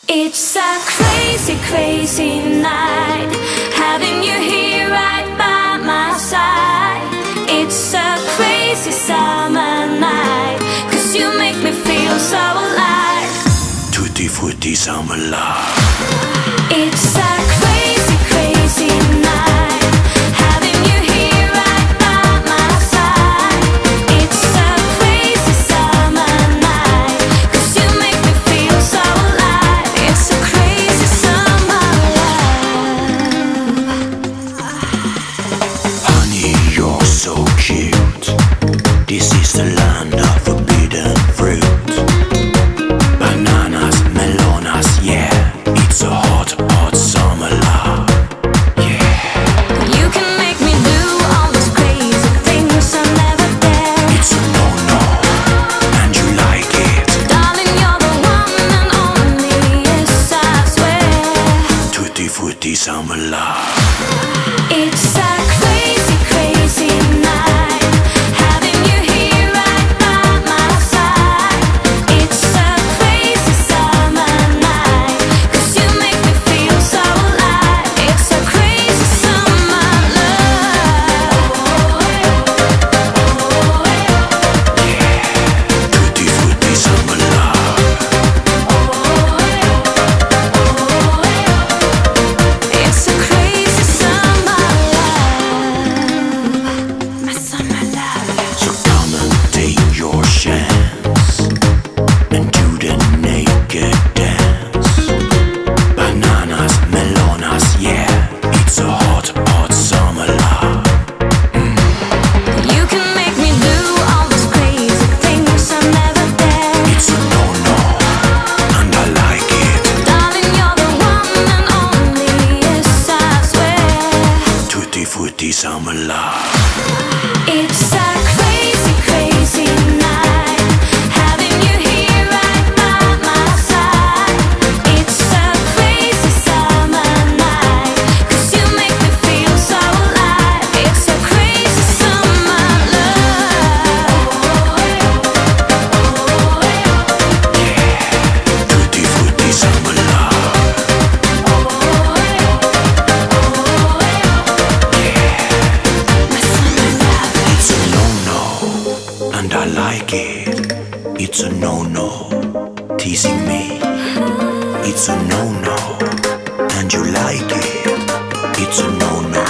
It's a crazy, crazy night, having you here right by my side. It's a crazy summer night, 'cause you make me feel so alive. Tutti Frutti summer love. It's a crazy, crazy night, having you here right by my side. It's a crazy summer night, 'cause you make me feel so alive. It's a crazy summer love. Honey, you're so cute. This is the land of forbidden fruit. Bananas, melonas, yeah. It's a hot, hot summer love. Yeah. You can make me do all those crazy things I never dare. It's a no-no, and you like it. Darling, you're the one and only, yes I swear. Tutti Frutti summer love. It's a crazy, crazy night, having you here right by my side. It's a crazy summer night, 'cause you make me feel so alive. It's a crazy summer love. Tutti Frutti summer love. It's a crazy summer love. My summer love. So come and take your chance and do the naked dance. Bananas, melonas, yeah. It's a hot, hot summer love. You can make me do all those crazy things I never dare. It's a no-no, and I like it. Darling, you're the one and only, yes I swear. Tutti Frutti summer love. It's a crazy, crazy night, having you here right by my side. It's a crazy summer night, 'cause you make me feel so alive. It's a crazy summer love. Tutti Frutti summer love. My summer love. It's a no-no, and I like it. It's a no-no, teasing me. It's a no-no, and you like it. It's a no-no.